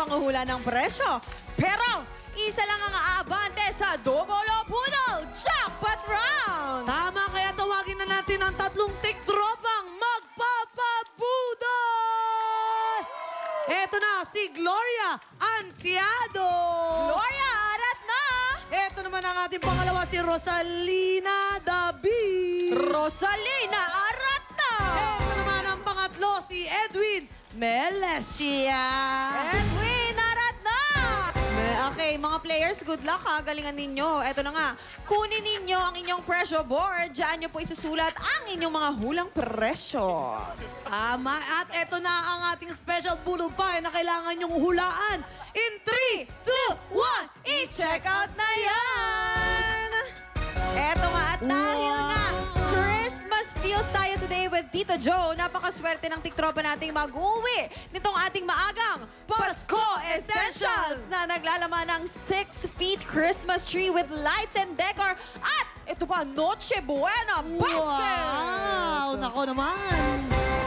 panguhula ng presyo. Pero isa lang ang aabante sa Double o Poodle Jackpot Round! Tama, kaya tawagin na natin ang tatlong tik-tropang magpapabudol! Eto na, si Gloria Antiado! Gloria, arat na! Eto naman ang ating pangalawa, si Rosalina David! Rosalina, arat na! Eto naman ang pangatlo, si Edwin Melesia! Edwin, arat na! Okay, mga players, good luck ha. Galingan ninyo. Eto na nga, kunin ninyo ang inyong presyo board. Diyan nyo po isusulat ang inyong mga hulang presyo. Tama. At eto na ang ating special Budol Fine na kailangan nyong hulaan. In 3, 2, 1, I-check out na yan! Eto nga, at dahil nga, Christmas feels tayo today with Tito Joe. Napakaswerte ng tiktropa nating mag-uwi nitong ating maagang Pasko Essentials na naglalaman ng 6 feet Christmas tree with lights and decor. At ito pa, Noche Buena Basket! Wow! Nako naman!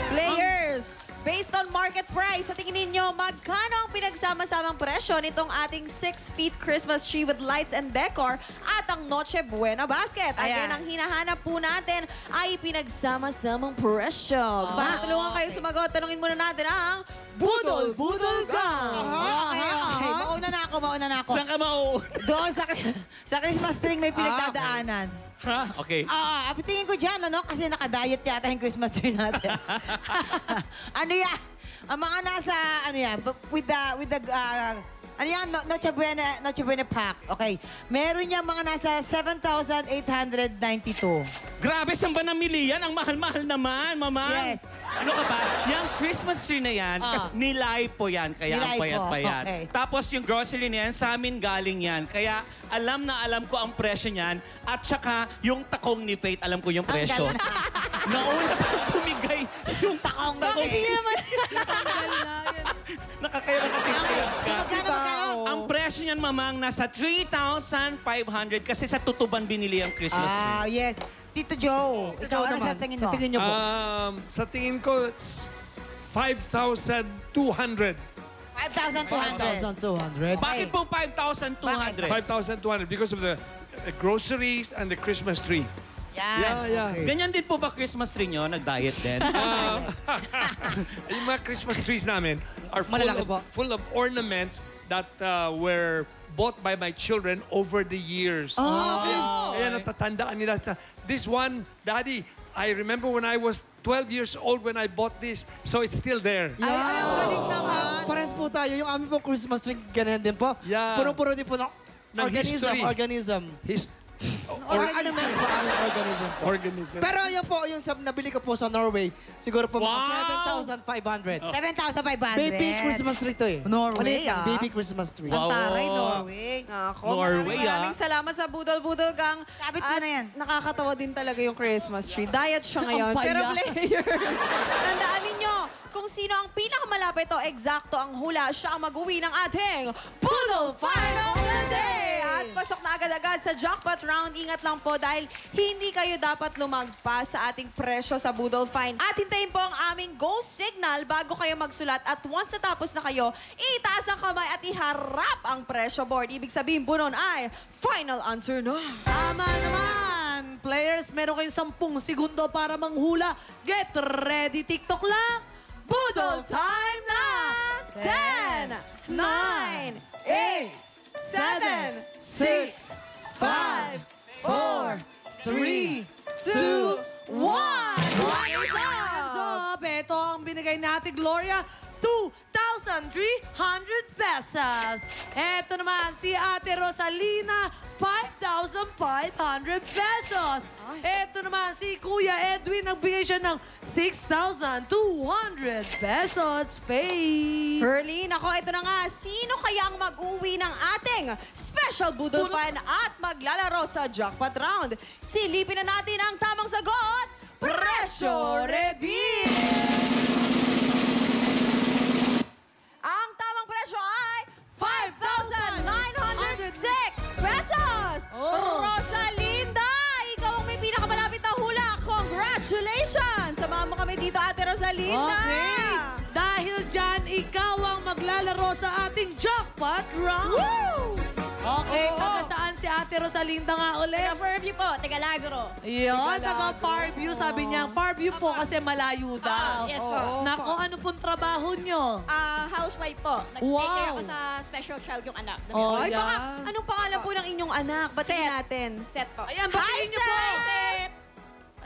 Players, based on market price, sa tingin ninyo, magkano ang pinagsama-samang presyo nitong ating 6 feet Christmas tree with lights and decor at ang Noche Buena Basket? Again, ang hinahanap po natin ay pinagsama-samang presyo. Para tulungan kayo sumagot, tanungin muna natin ang Budol Gang! Okay. Mauna na ako. Saan ka mauuna? Doon sa Christmas tree may pinagdadaanan. Ha? Okay. Tingin ko dyan, ano? Kasi nakadiet yata yung Christmas tree natin. Ano yan? Ang mga nasa, ano yan, with the, ano yan, Noche Buena pack. Okay. Meron yan mga nasa 7,892. Grabe, saan ba namili yan? Ang mahal-mahal naman, mama. Yes. Ano ka ba? Yung Christmas tree na yan, kasi nilay po yan, kaya ang Nilay po, payat-payat. okay. Tapos yung grocery na yan, sa amin galing yan. Kaya alam na alam ko ang presyo niyan. At saka yung takong ni Faith, alam ko yung presyo. Nauna pang bumigay yung takong ni Hindi Faith. naman. Nakakaya nakatitayad ka. Magkano? Ang presyo niyan, mamang, nasa 3,500 kasi sa tutuban binili ang Christmas tree. Yes. Tito Joe, ikaw ano sa tingin mo? Sa tingin niyo po? Sa tingin ko, it's 5,200. 5,200. Bakit po 5,200? 5,200 because of the groceries and the Christmas tree. Yeah. Ganyan din po ba Christmas tree nyo? Nag-diet din? Yung mga Christmas trees namin are full of ornaments that were bought by my children over the years. Kaya natatandaan nila. This one, Daddy, I remember when I was 12 years old when I bought this, so it's still there. Ay, ang galing naman. Parehas po tayo. Yung amin pong Christmas tree, ganyan din po. Yeah. Puro-puro din po ng history. organism. Ornaments po aming organism po. Organism. Pero yun po, yung nabili ko po sa Norway, siguro po mga 7,500. 7,500. Baby Christmas tree to eh. Norway, Maliit lang, baby Christmas tree. Ang taray, Norway. Ako, Norway, maraming salamat sa Budol Gang. Sabit mo At na yan. nakakatawa din talaga yung Christmas tree. Diet siya ngayon. Ang Pero paya. players, tandaan ninyo, kung sino ang pinakamalapit o eksakto ang hula, siya ang mag-uwi ng ating Budol Final of the Day! At pasok na agad-agad sa jackpot round. Ingat lang po dahil hindi kayo dapat lumagpas sa ating presyo sa Budol Fine. At hintayin po ang aming go signal bago kayo magsulat. At once natapos na kayo, itaas ang kamay at iharap ang presyo board. Ibig sabihin po nun ay final answer na. Tama naman! Players, meron kayong 10 segundo para manghula. Get ready, TikTok lang! Budol time na! 10, 9, 8, 7, 6, 5, 4, 3, 2, 1. Time's up! Ito ang binigay natin, Gloria. 2,300 pesos. Ito naman si Ate Rosalina, 5,500 pesos. Ito naman si Kuya Edwin, nagbigay siya ng 6,200 pesos. Faye. Hurley, nako, ito na nga. Sino kaya ang mag-uwi ng ating special Budol Fine at maglalaro sa jackpot round? Silipin na natin ang tamang sagot. Presyo Reveal! Ang tamang presyo ay 5,906 pesos! Rosalinda, ikaw ang may pinakamalapit na hula. Congratulations! Samahan mo kami dito, Ate Rosalinda. Okay. Dahil dyan, ikaw ang maglalaro sa ating jackpot round. Okay, taga saan si Ate Rosalinda nga ulit? Taga Fairview po, taga Lagro. Yun, taga Farview. Sabi niya, Farview po kasi malayo daw. Yes po. Nako, ano pong trabaho nyo? Housewife po. Nag-take care ako sa special child yung anak. Oh, Ay, yeah. baka, anong pangalan po ng inyong anak? Batiin Seth. natin. Set po. Ayan, batiin niyo po. Set!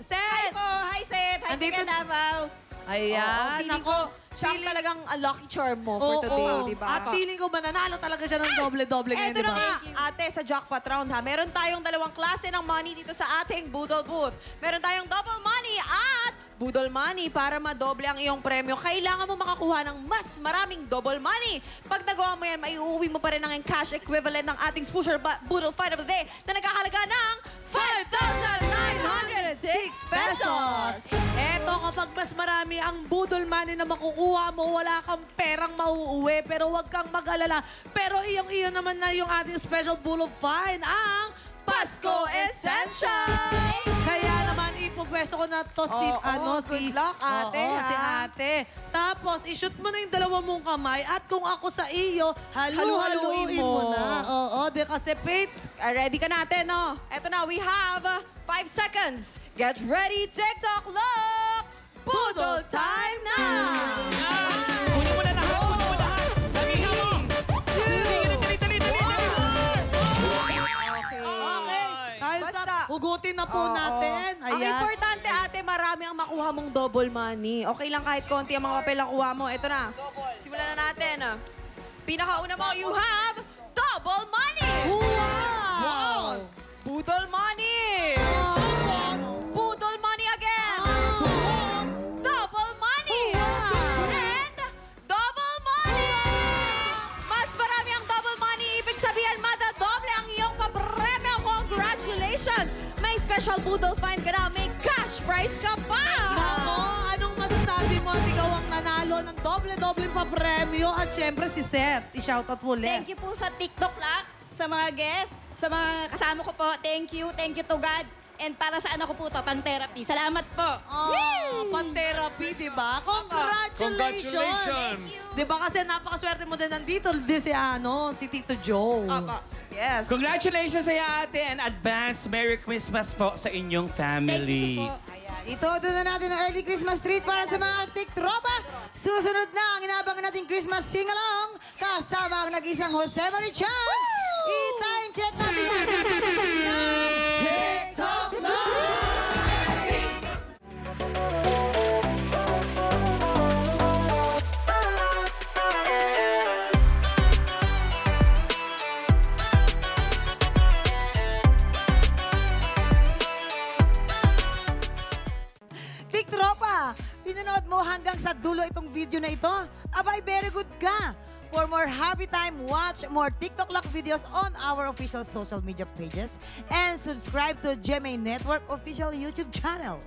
Set! Hi, Set! Hi, Andito- Tika Davao. Ayan, feeling nako. ko, siya ang talagang lucky charm mo for today, di ba? At feeling ko mananalo talaga siya ng doble-doble ngayon, Eto di na ba? nga, ate, sa jackpot round ha. Meron tayong dalawang klase ng money dito sa ating Boodle Booth. Meron tayong double money at Boodle money. Para madoble ang iyong premyo, kailangan mo makakuha ng mas maraming double money. Pag nagawa mo yan, maiuwi mo pa rin ang cash equivalent ng ating Spusher Boodle Fight of the Day na nagkakalaga ng 5,906 pesos! Eto, kapag mas marami ang budol money na makukuha mo, wala kang perang mauuwi, pero huwag kang mag-alala. Pero iyong-iyo naman na yung ating special Bull of Fine, ang Pasko Essentials! Kaya naman, ipupwesto ko na to si, good luck, ate, Oo, ha? si ate. Tapos, ishoot mo na yung dalawa mong kamay at kung ako sa iyo, halu-haluin mo na. Oo, di kasi Faith, Ready ka natin, no? Eto na, we have 5 seconds. Get ready, TikTok clock! Boodle time na! Kunin mo na lahat, kunin mo lahat. Dalihan mo. Sige, dali. Okay. Dahil sa Basta- hugutin na po natin. Ang Ayan. importante, ate, marami ang makuha mong double money. Okay lang kahit konti ang mga papel na kuha mo. Ito na. Simulan na natin. Pinakauna mo, you have double money! Wow! Boodle money! Boodle money again! Double money! And double money! Mas marami ang double money. Ibig sabihin, madadoble ang iyong papremyo. Congratulations! May special Boodle Find ka na. May cash prize ka pa! Nako, anong masasabi mo at ikaw ang nanalo ng doble-doble pa premyo at syempre si Seth. I-shoutout mo ulit. Thank you po sa TikTok lang, sa mga guests, sa mga kasama ko po. Thank you to God. And para sa anak ko po to, pan-therapy. Salamat po. Oh, pan-therapy, di ba? Congratulations! Congratulations! Di ba kasi napakaswerte mo din nandito, si Tito Joe. Yes. Congratulations sa ate and advance Merry Christmas po sa inyong family. Thank you po. Itodo na natin ang early Christmas treat para sa mga tiktropa. Susunod na ang inaabangan nating Christmas sing-along kasama ang nag-isang Jose Marichan. I-time check natin yan sa TikTok Live! Tiktropa, pinanood mo hanggang sa dulo itong video na ito? Abay, very good ka! For more happy time, watch more TikTok Lock videos on our official social media pages and subscribe to GMA Network official YouTube channel.